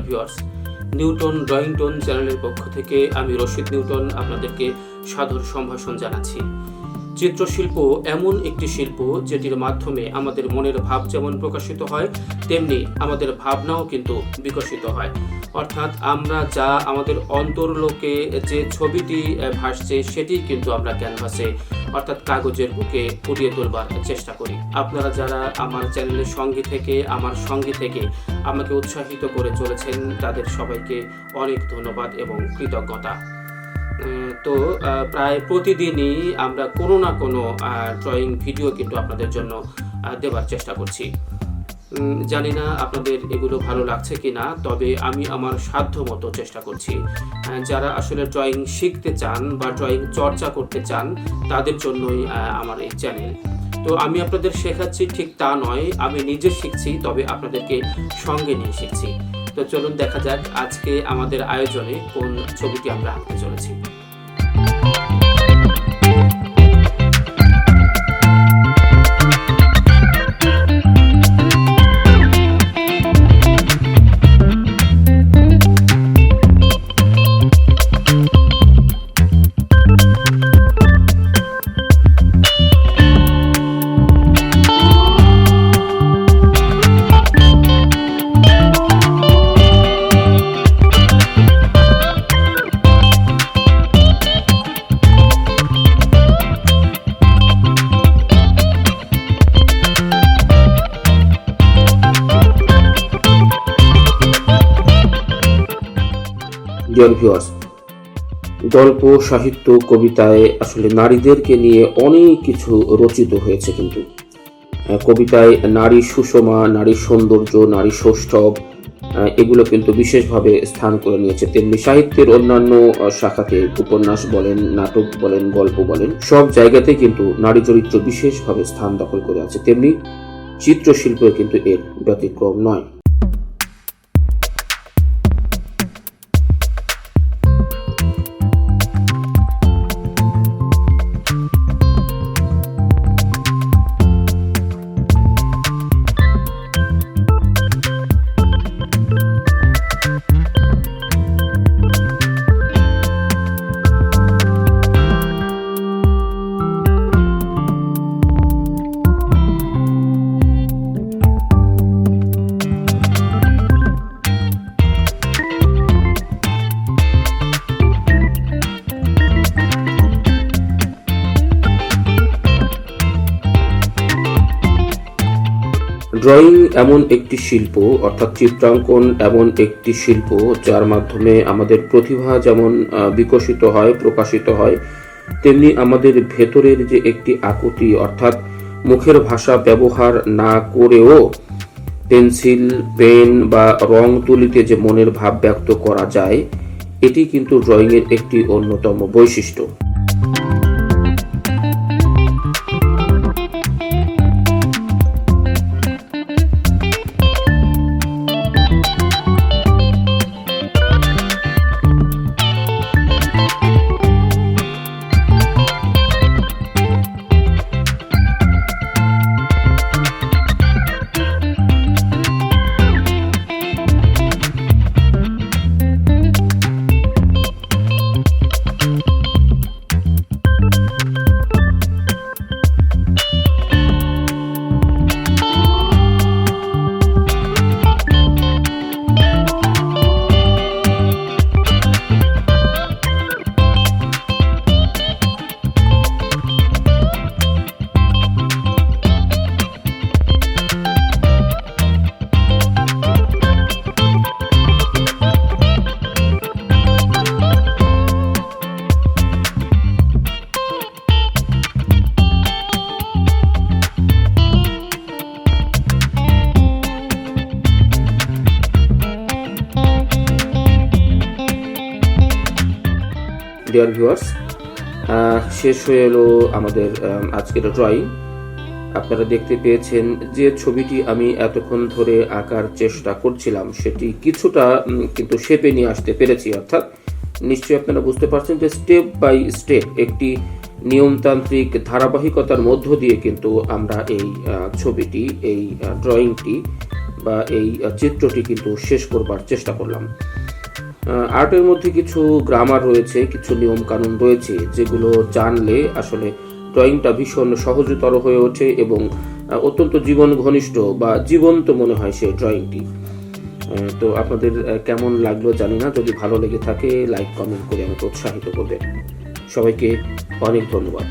Viewers, Newton drawing tone চ্যানেলের পক্ষ থেকে আমি রশিদ নিউটন আপনাদেরকে সাদর সম্ভাষণ জানাচ্ছি। চিত্রশিল্প এমন একটি শিল্প যেটির মাধ্যমে আমাদের মনের ভাব যেমন প্রকাশিত হয়, তেমনি আমাদের ভাবনাও কিন্তু বিকশিত হয়। অর্থাৎ আমরা যা আমাদের অন্তর্লোকে যে ছবিটি ভাসছে সেটি কিন্তু আমরা ক্যানভাসে অর্থাৎ কাগজের বুকে ফুটিয়ে তোলবার চেষ্টা করি। আপনারা যারা আমার চ্যানেলের আমার সঙ্গে থেকে আমাকে উৎসাহিত করে চলেছেন, তাদের সবাইকে অনেক ধন্যবাদ এবং কৃতজ্ঞতা। তো প্রায় প্রতিদিনই আমরা কোনো না কোনো ড্রয়িং ভিডিও কিন্তু আপনাদের জন্য দেওয়ার চেষ্টা করছি। জানি না আপনাদের এগুলো ভালো লাগছে কি না, তবে আমি আমার সাধ্য মতো চেষ্টা করছি। যারা আসলে ড্রয়িং শিখতে চান বা ড্রয়িং চর্চা করতে চান, তাদের জন্যই আমার এই চ্যানেল। তো আমি আপনাদের শেখাচ্ছি ঠিক তা নয়, আমি নিজে শিখছি, তবে আপনাদেরকে সঙ্গে নিয়ে শিখছি। তো চলুন দেখা যাক আজকে আমাদের আয়োজনে কোন ছবিটি আমরা আঁকতে চলেছি। ডিয়ার ভিউয়ার্স, গল্প, সাহিত্য, কবিতায় আসলে নারীদেরকে নিয়ে অনেক কিছু রচিত হয়েছে। কিন্তু কবিতায় নারী সুষমা, নারী সৌন্দর্য, নারী সৌষ্ঠব এগুলো কিন্তু বিশেষভাবে স্থান করে নিয়েছে। তেমনি সাহিত্যের অন্যান্য শাখাতে উপন্যাস বলেন, নাটক বলেন, গল্প বলেন, সব জায়গাতে কিন্তু নারী চরিত্র বিশেষভাবে স্থান দখল করে আছে। তেমনি চিত্রশিল্পেও কিন্তু এর ব্যতিক্রম নয়। ড্রয়িং এমন একটি শিল্প, অর্থাৎ চিত্রাঙ্কন এমন একটি শিল্প যার মাধ্যমে আমাদের প্রতিভা যেমন বিকশিত হয়, প্রকাশিত হয়, তেমনি আমাদের ভেতরের যে একটি আকুতি, অর্থাৎ মুখের ভাষা ব্যবহার না করেও পেন্সিল, পেন বা রং তুলিতে যে মনের ভাব ব্যক্ত করা যায়, এটি কিন্তু ড্রয়িংয়ের একটি অন্যতম বৈশিষ্ট্য। ডিয়ার ভিউয়ার্স, শেষ হয়ে এলো আমাদের আজকের ড্রয়িং। আপনারা দেখতে পেয়েছেন যে ছবিটি আমি এতক্ষণ ধরে আঁকার চেষ্টা করছিলাম সেটি কিছুটা কিন্তু শেপে নিয়ে আসতে পেরেছি। অর্থাৎ নিশ্চয়ই আপনারা বুঝতে পারছেন যে স্টেপ বাই স্টেপ একটি নিয়মতান্ত্রিক ধারাবাহিকতার মধ্য দিয়ে কিন্তু আমরা এই ছবিটি, এই ড্রয়িংটি বা এই চিত্রটি কিন্তু শেষ করবার চেষ্টা করলাম। আর্টের মধ্যে কিছু গ্রামার রয়েছে, কিছু নিয়ম কানুন রয়েছে, যেগুলো জানলে আসলে ড্রয়িংটা ভীষণ সহজতর হয়ে ওঠে এবং অত্যন্ত জীবন ঘনিষ্ঠ বা জীবন্ত মনে হয় সেই ড্রয়িংটি। তো আপনাদের কেমন লাগলো জানি না, যদি ভালো লেগে থাকে লাইক কমেন্ট করে আমাকে উৎসাহিত করবেন। সবাইকে অনেক ধন্যবাদ।